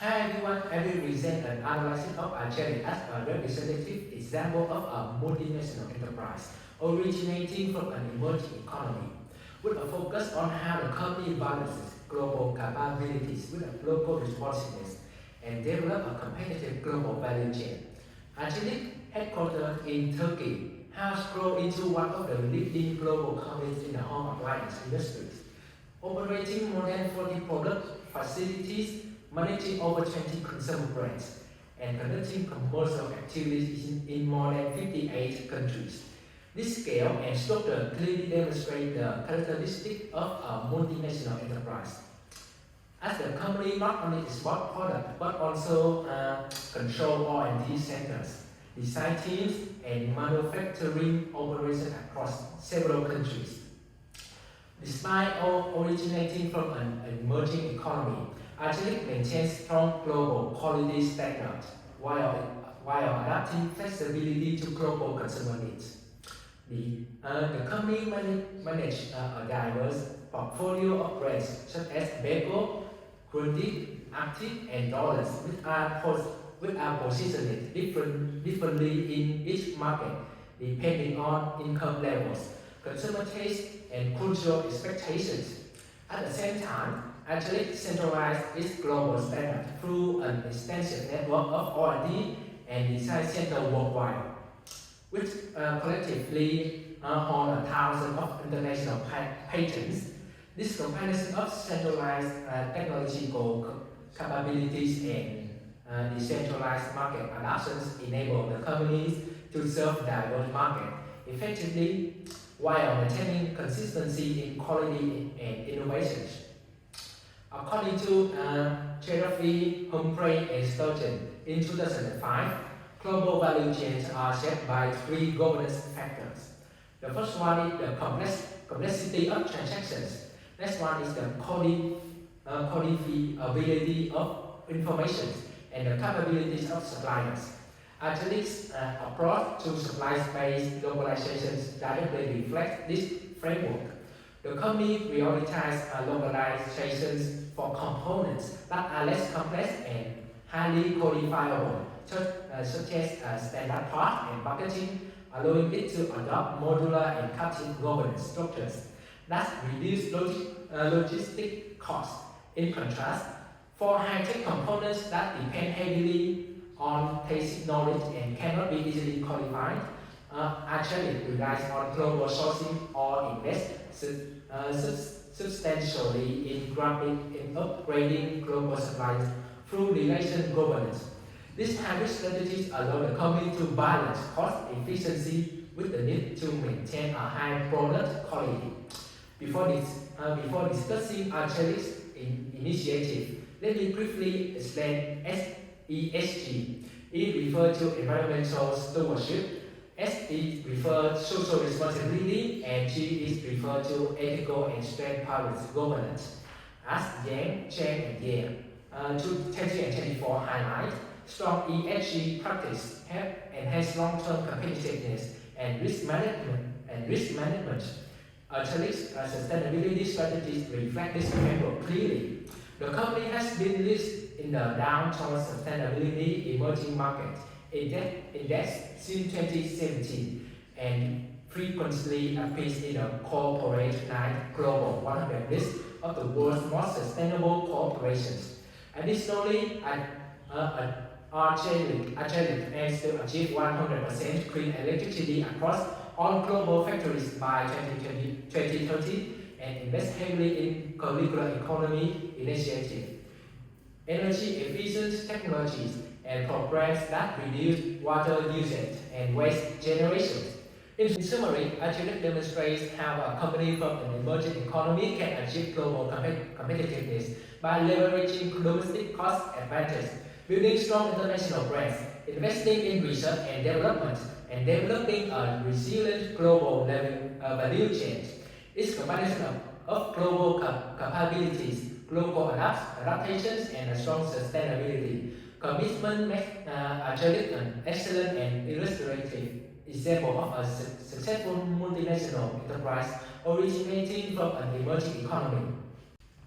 Hi everyone, I will present an analysis of Arcelik as a representative example of a multinational enterprise originating from an emerging economy, with a focus on how the company balances global capabilities with a local responsiveness and develop a competitive global value chain. Arcelik, headquartered in Turkey, has grown into one of the leading global companies in the home appliance industries, operating more than 40 product facilities, managing over 20 consumer brands, and conducting commercial activities in more than 58 countries. This scale and structure clearly demonstrate the characteristic of a multinational enterprise, as the company not only export products but also control R&D centers, design teams, and manufacturing operations across several countries. Despite originating from an emerging economy, Arcelik maintains strong global quality standards while adapting flexibility to global consumer needs. The company manages a diverse portfolio of brands such as Beko, Grundig, Active, and Dollars, which are positioned differently in each market depending on income levels, consumer taste, and cultural expectations. At the same time, Arcelik centralized its global standard through an extensive network of R&D and design centers worldwide, which collectively hold thousands of international patents. This combination of centralized technological capabilities and decentralized market adoptions enable the companies to serve diverse markets effectively while maintaining consistency in quality and innovations. According to Cherofee, Humphrey, and Sturgeon in 2005, global value chains are shaped by three governance factors. The first one is the complexity of transactions. Next one is the codifiability of information and the capabilities of suppliers. Arcelik's approach to supply-based localizations directly reflects this framework. The company prioritizes localizations for components that are less complex and highly codifiable, such as standard parts and packaging, allowing it to adopt modular and captive governance structures that reduce logistic costs. In contrast, for high-tech components that depend heavily on basic knowledge and cannot be easily codified, Arcelik relies on global sourcing or invests substantially in upgrading global supplies through relation governance. These hybrid strategies allow the company to balance cost efficiency with the need to maintain a high product quality. Before discussing Arcelik's initiative, let me briefly explain ESG. E refers to environmental stewardship, S is refers to social responsibility, and G is referred to ethical and transparent governance. As Yang, Cheng, and Yang 2024 highlight, strong ESG practice have enhanced long-term competitiveness and risk management. Arcelik's sustainability strategies reflect this framework clearly. The company has been listed in the Dow Jones Sustainability Emerging Markets Index since 2017 and frequently appears in the Corporate Knight Global 100 list of the world's most sustainable corporations. Additionally, Arcelik aims to achieve 100% clean electricity across all global factories by 2030 and invest heavily in circular economy initiatives, energy efficient technologies, and programs that reduce water usage and waste generation. In summary, Arcelik demonstrates how a company from an emerging economy can achieve global competitiveness by leveraging domestic cost advantage, building strong international brands, investing in research and development, and developing a resilient global value chain. Its combination of global capabilities, global adaptations, and a strong sustainability commitment make Arcelik an excellent and illustrative example of a successful multinational enterprise originating from an emerging economy.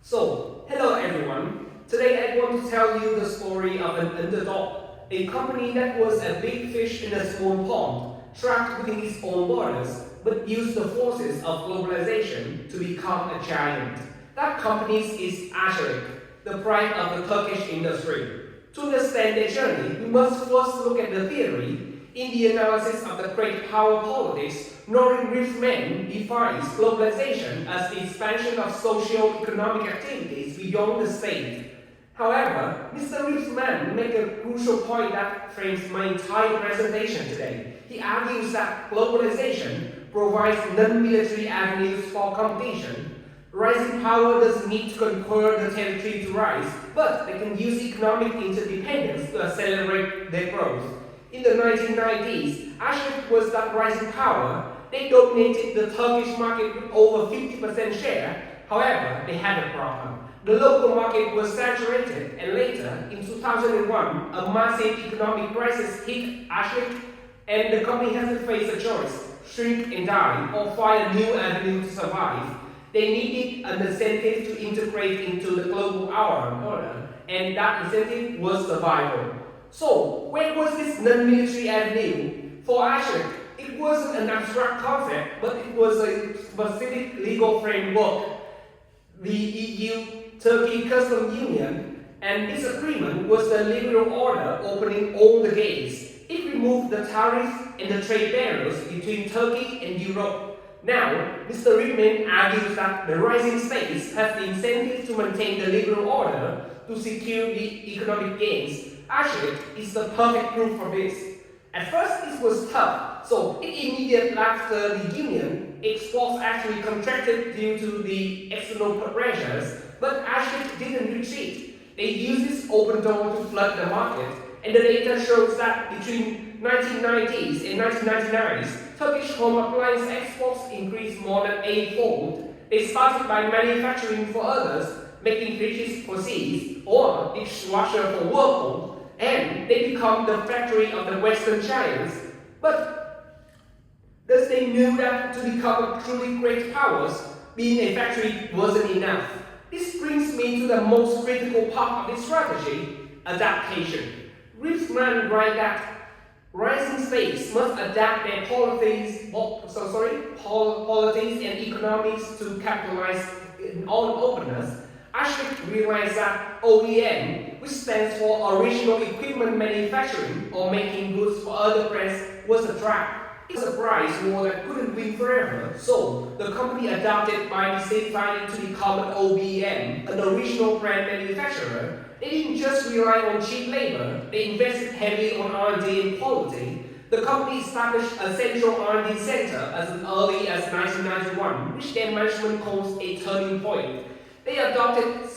So, hello everyone. Today I want to tell you the story of an underdog, a company that was a big fish in a small pond, trapped within its own borders, but used the forces of globalization to become a giant. That company is Arcelik, the pride of the Turkish industry. To understand their journey, we must first look at the theory. In the analysis of the great power politics, Norrin Rifman defines globalization as the expansion of socio-economic activities beyond the state. However, Mr. Rifman makes a crucial point that frames my entire presentation today. He argues that globalization provides non-military avenues for competition. Rising power doesn't need to conquer the territory to rise, but they can use economic interdependence to accelerate their growth. In the 1990s, Arcelik was that rising power. They dominated the Turkish market with over 50% share. However, they had a problem. The local market was saturated, and later, in 2001, a massive economic crisis hit Arcelik, and the company had to face a choice: shrink and die, or find a new avenue to survive. They needed an incentive to integrate into the global order, and that incentive was survival. So, where was this non-military avenue? For Arcelik, it wasn't an abstract concept, but it was a specific legal framework. The EU-Turkey Customs Union, and this agreement was the liberal order opening all the gates. It removed the tariffs and the trade barriers between Turkey and Europe. Now, Mr. Rifman argues that the rising states have the incentive to maintain the liberal order to secure the economic gains. Arcelik is the perfect proof for this. At first, this was tough, so immediately after the union, exports actually contracted due to the external pressures, but Arcelik didn't retreat. They used this open door to flood the market, and the data shows that between 1990s and 1999s, Turkish home appliance exports increased more than 8-fold. They started by manufacturing for others, making fridges for Seas or dishwasher for Whirlpool, and they become the factory of the Western giants. But thus they knew that to become a truly great powers, being a factory wasn't enough. This brings me to the most critical part of this strategy: adaptation. Rifman writes that rising states must adapt their policies and economics to capitalize on openness. Arcelik realized that OEM, which stands for Original Equipment Manufacturing, or making goods for other brands, was a trap. It was a prize war that couldn't win forever, so the company adapted by deciding to become an OBM, an original brand manufacturer. They didn't just rely on cheap labor, they invested heavily on R&D and quality. The company established a central R&D center as early as 1991, which their management calls a turning point. They adopted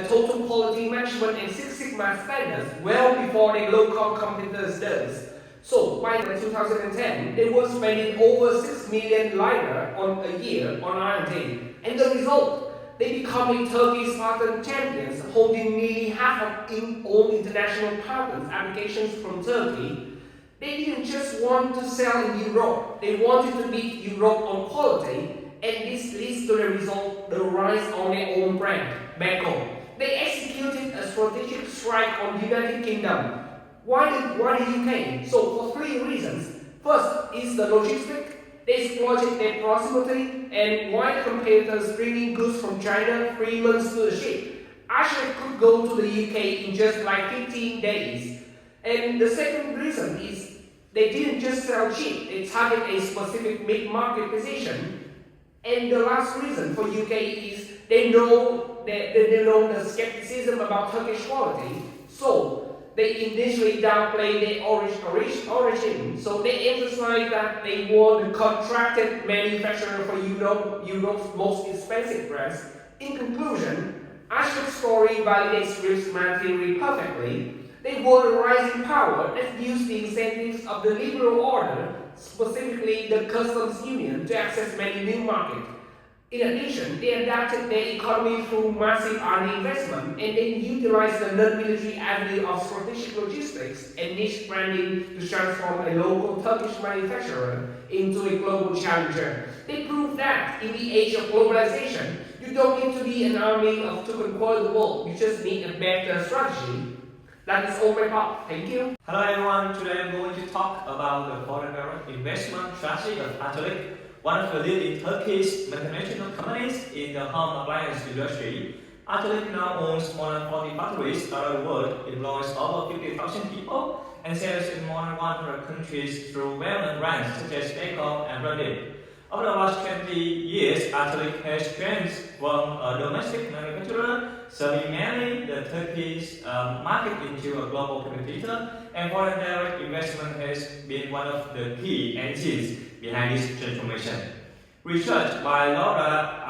total quality management and Six Sigma standards well before their local competitors does. So by 2010, they were spending over 6 million lira a year on R&D. And the result, they become a Turkey patent champions, holding nearly half of all international patent applications from Turkey. They didn't just want to sell in Europe, they wanted to beat Europe on quality. And this leads to the result, the rise on their own brand, back home. They executed a strategic strike on the United Kingdom. Why the UK? So for 3 reasons. First is the logistics. They exploited their proximity, and why the competitors bringing goods from China 3 months to the ship. Arcelik could go to the UK in just like 15 days. And the second reason is they didn't just sell cheap, they target a specific mid-market position. And the last reason for UK is they know the skepticism about Turkish quality, so they initially downplay their origin. So they emphasize that they were the contracted manufacturer for Europe's most expensive brands. In conclusion, Arcelik's story validates Rifman's theory perfectly. They were a rising power that used the incentives of the liberal order, specifically the customs union, to access many new markets. In addition, they adapted their economy through massive R&D investment, and they utilized the non-military avenue of strategic logistics and niche branding to transform a local Turkish manufacturer into a global challenger. They proved that in the age of globalization, You don't need to be an army to conquer the world. You just need a better strategy. That is all my part. Thank you. Hello everyone, today I'm going to talk about the foreign direct investment strategy of Arcelik, one of the leading Turkish multinational companies in the home appliance industry. Arcelik now owns more than 40 factories around the world, employs over 50,000 people, and sells in more than 100 countries through well-known brands such as Beko and Reddit. Over the last 20 years, Arcelik has transformed a domestic manufacturer serving mainly the Turkish market into a global competitor, and foreign direct investment has been one of the key engines behind this transformation. Research by Laura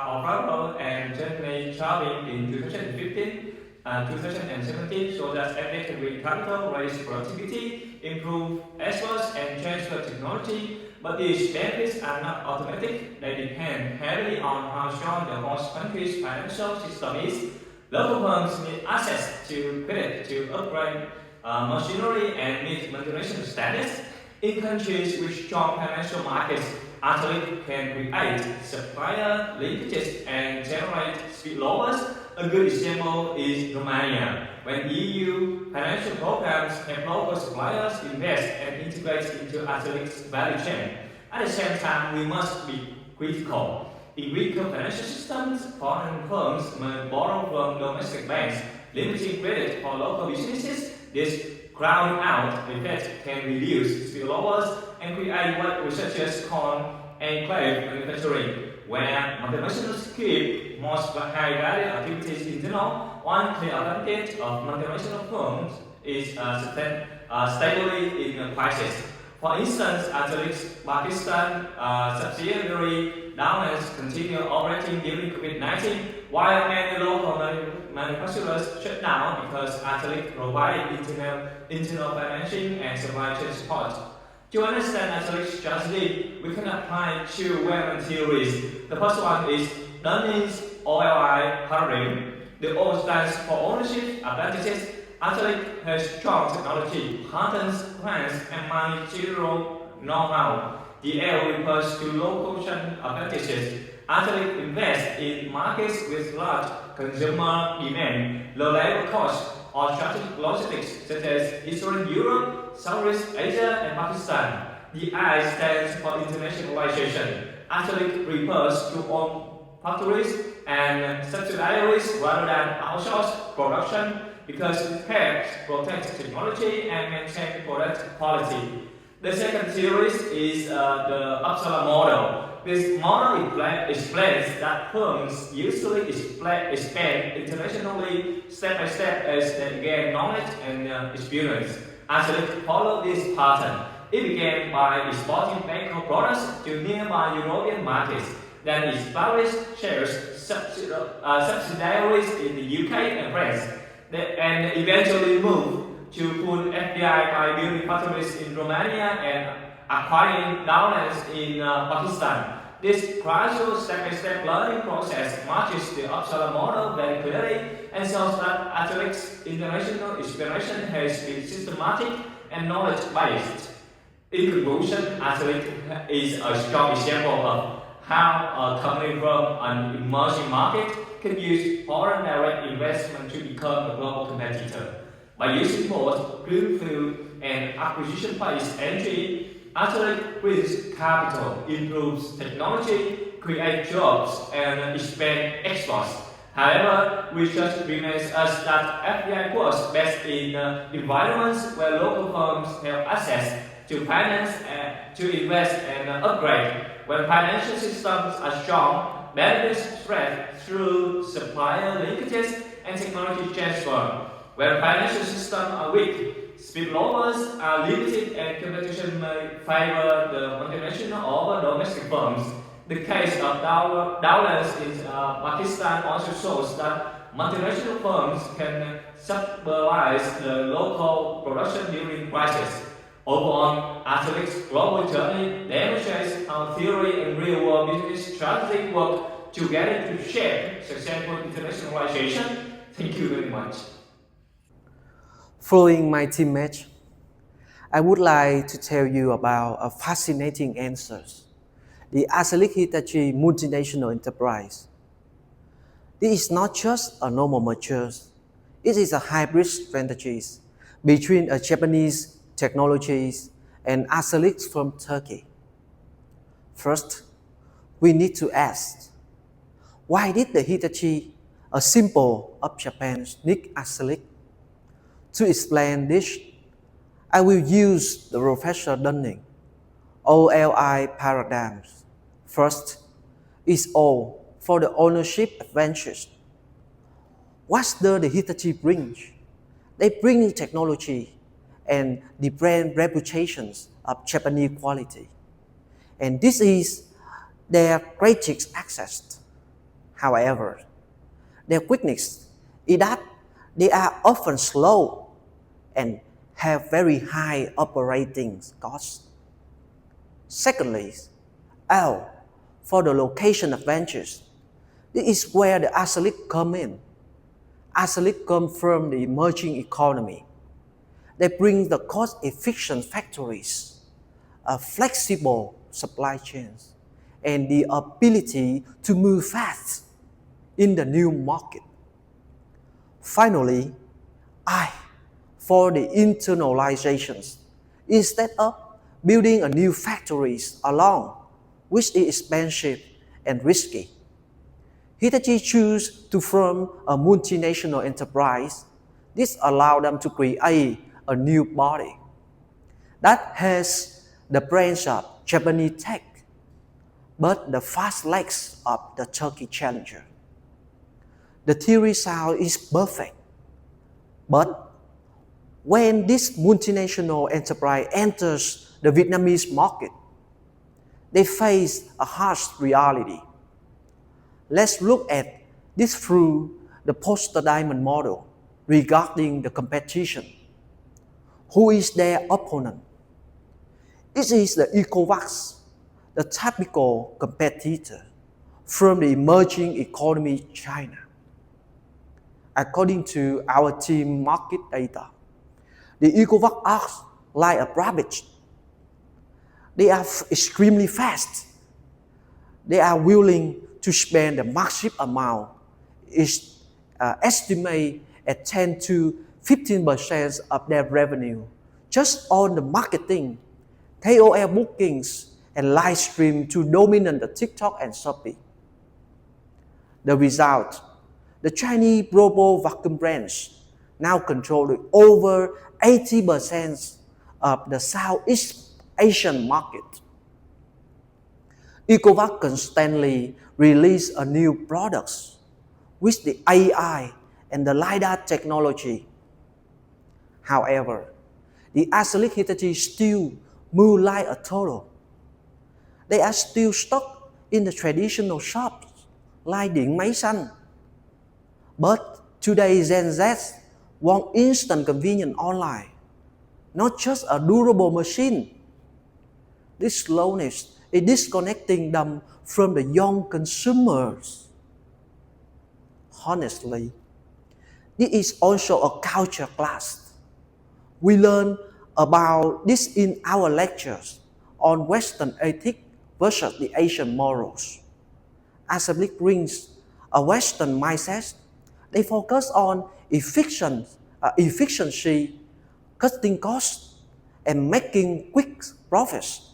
O'Farrell and Jeremy Chavin in 2015 and 2017 shows that every can bring capital, raise productivity, improve exports, and transfer technology. But these benefits are not automatic. They depend heavily on how strong the host country's financial system is. Local firms need access to credit to upgrade machinery and meet multinational standards. In countries with strong financial markets, Arcelik can create supplier linkages and generate spillovers. A good example is Romania, when EU financial programs help local suppliers invest and integrate into Arcelik's value chain. At the same time, we must be critical. In weaker financial systems, foreign firms may borrow from domestic banks, limiting credit for local businesses. This crowding out effect can reduce spillovers and create what researchers call enclave manufacturing, where multinationals keep most high-value activities internal. One clear advantage of multinational firms is stability in a crisis. For instance, Arcelik's Pakistan subsidiary Dowlands continued operating during COVID-19, while many local manufacturers shut down because Arcelik provided internal financing and supply chain support. To understand Arcelik's strategy, we can apply two well-known theories. The first one is Learning's OLI paradigm. The O stands for ownership advantages. Arcelik has strong technology, patents, plans, and managerial know-how. The L refers to location advantages. Arcelik invests in markets with large consumer demand, low labor costs, or strategic logistics such as Eastern Europe, Southeast Asia, and Pakistan. The I stands for internationalization. Arcelik refers to own factories and subsidiaries rather than outsource production because it helps protect technology and maintain product quality. The second series is the Uppsala model. This model explains that firms usually expand internationally step by step as they gain knowledge and experience. Arcelik followed this pattern. It began by exporting Beko products to nearby European markets, then established subsidiaries in the UK and France, and eventually moved to full FDI by building factories in Romania and acquiring Dowlands in Pakistan. This gradual step-by-step learning process matches the Uppsala model very clearly and shows that Arcelik's international expansion has been systematic and knowledge-based. In conclusion, Arcelik is a strong example of how a company from an emerging market can use foreign direct investment to become a global competitor. By using both greenfield and acquisition-based entry, Arcelik brings capital, improves technology, creates jobs, and expands exports. However, research reminds us that FDI works best in environments where local firms have access to finance, to invest, and upgrade. When financial systems are strong, benefits spread through supplier linkages and technology transfer. When financial systems are weak, spillovers are limited and competition may favor the multinational over domestic firms. The case of Dowlands in Pakistan also shows that multinational firms can subsidize the local production during crisis. Overall, Arcelik's global journey demonstrates how theory and real-world business strategy work together to shape successful internationalization. Thank you very much. Following my teammates, I would like to tell you about a fascinating answer. The Arcelik Hitachi multinational enterprise. It is not just a normal merger, it is a hybrid strategy between a Japanese technologies and Arcelik from Turkey. First, we need to ask, why did the Hitachi, a symbol of Japan, need Arcelik? To explain this, I will use the Professor Dunning OLI paradigms. First is O for the ownership advantage. What does the Hitachi bring? They bring technology and the brand reputations of Japanese quality. And this is their greatest access. However, their weakness is that they are often slow and have very high operating costs. Secondly, L for the location advantage. This is where the Arcelik come in. Arcelik come from the emerging economy. They bring the cost-efficient factories, a flexible supply chains, and the ability to move fast in the new market. Finally, I for the internalizations. Instead of building a new factories alone, which is expensive and risky, Hitachi choose to form a multinational enterprise. This allowed them to create a new body that has the brains of Japanese tech, but the fast legs of the Turkey challenger. The theory sound is perfect, but when this multinational enterprise enters the Vietnamese market, they face a harsh reality. Let's look at this through the poster diamond model regarding the competition. Who is their opponent? It is the ECOWAS, the typical competitor from the emerging economy China. According to our team market data, the ECOWAS acts like a rabbit. They are extremely fast. They are willing to spend a massive amount, is estimated at 10 to 15% of their revenue just on the marketing, KOL bookings, and live stream to dominate the TikTok and Shopee. The result, the Chinese global vacuum brands now control over 80% of the Southeast Asian market. ECOWAS constantly release a new products with the AI and the LiDAR technology. However, the Arcelik Hitachi still move like a turtle. They are still stuck in the traditional shops like Điện Máy Xanh. But today's Gen Z want instant convenience online, not just a durable machine. This slowness is disconnecting them from the young consumers. Honestly, this is also a culture clash. We learn about this in our lectures on Western ethics versus the Asian morals. Arcelik brings a Western mindset. They focus on efficiency, cutting costs, and making quick profits.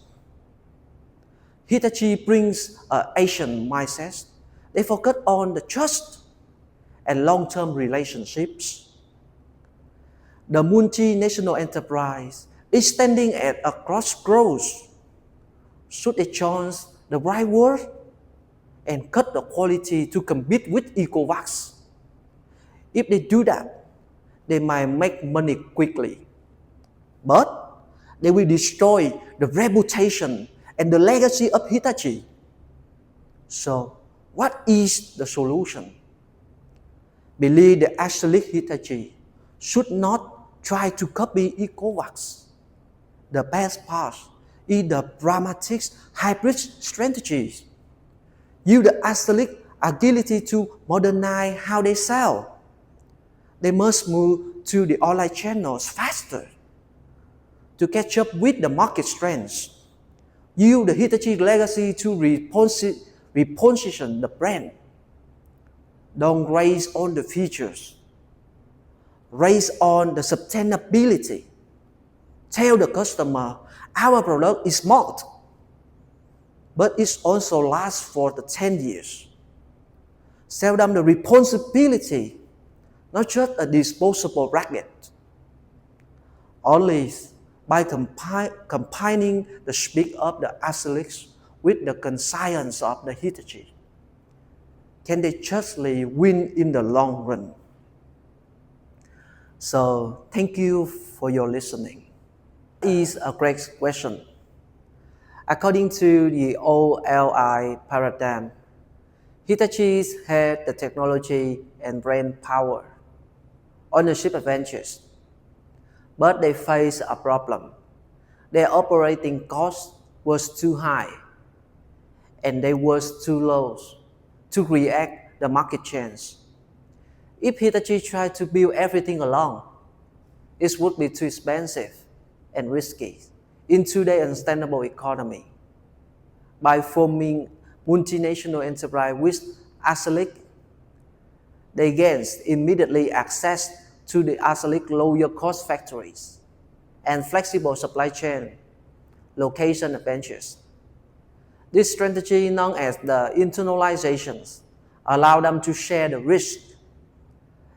Hitachi brings an Asian mindset. They focus on the trust and long-term relationships. The multinational enterprise is standing at a crossroads. Should they choose the right word and cut the quality to compete with ECOWAS? If they do that, they might make money quickly. But they will destroy the reputation and the legacy of Hitachi. So, what is the solution? Believe the Arcelik Hitachi should not try to copy ECOWAS. The best part is the pragmatic hybrid strategies. Use the Arcelik agility to modernize how they sell. They must move to the online channels faster to catch up with the market trends. Use the Hitachi legacy to reposition the brand. Don't raise on the features. Raise on the sustainability. Tell the customer our product is smart, but it also lasts for the 10 years. Sell them the responsibility, not just a disposable racket. Only by combining the speed of the Arcelik with the conscience of the Hitachi can they justly win in the long run. So thank you for your listening. Is a great question. According to the OLI paradigm, Hitachi had the technology and brand power, ownership advantages, but they faced a problem. Their operating cost was too high and they was too low to react the market change. If Hitachi tried to build everything alone, it would be too expensive and risky in today's unsustainable economy. By forming multinational enterprise with Arcelik, they gained immediately access to the Arcelik lower cost factories and flexible supply chain location advantages. This strategy, known as the internalizations, allow them to share the risk.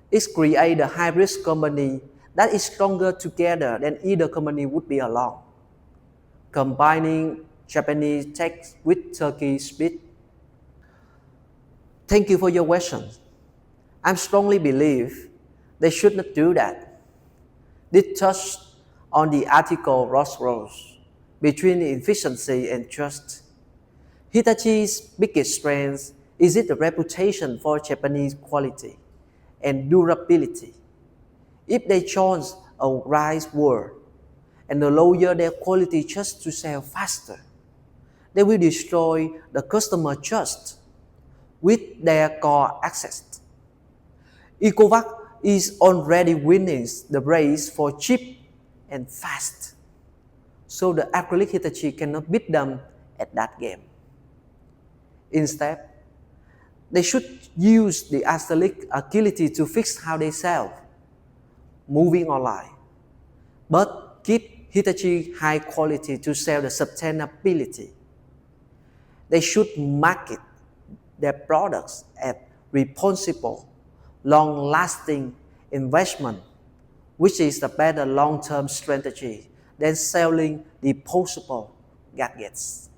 It creates a hybrid company that is stronger together than either company would be alone, combining Japanese tech with Turkish speed. Thank you for your questions. I strongly believe they should not do that. This touched on the article crossroads between efficiency and trust. Hitachi's biggest strength is the reputation for Japanese quality and durability. If they chose a rice war and lower their quality just to sell faster, they will destroy the customer trust with their core access. ECOVAC is already winning the race for cheap and fast, so the Arcelik Hitachi cannot beat them at that game. Instead, they should use the Arcelik agility to fix how they sell, moving online, but keep Hitachi high quality to sell the sustainability. They should market their products at responsible, long-lasting investment, which is a better long-term strategy than selling disposable gadgets.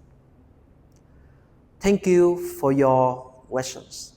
Thank you for your questions.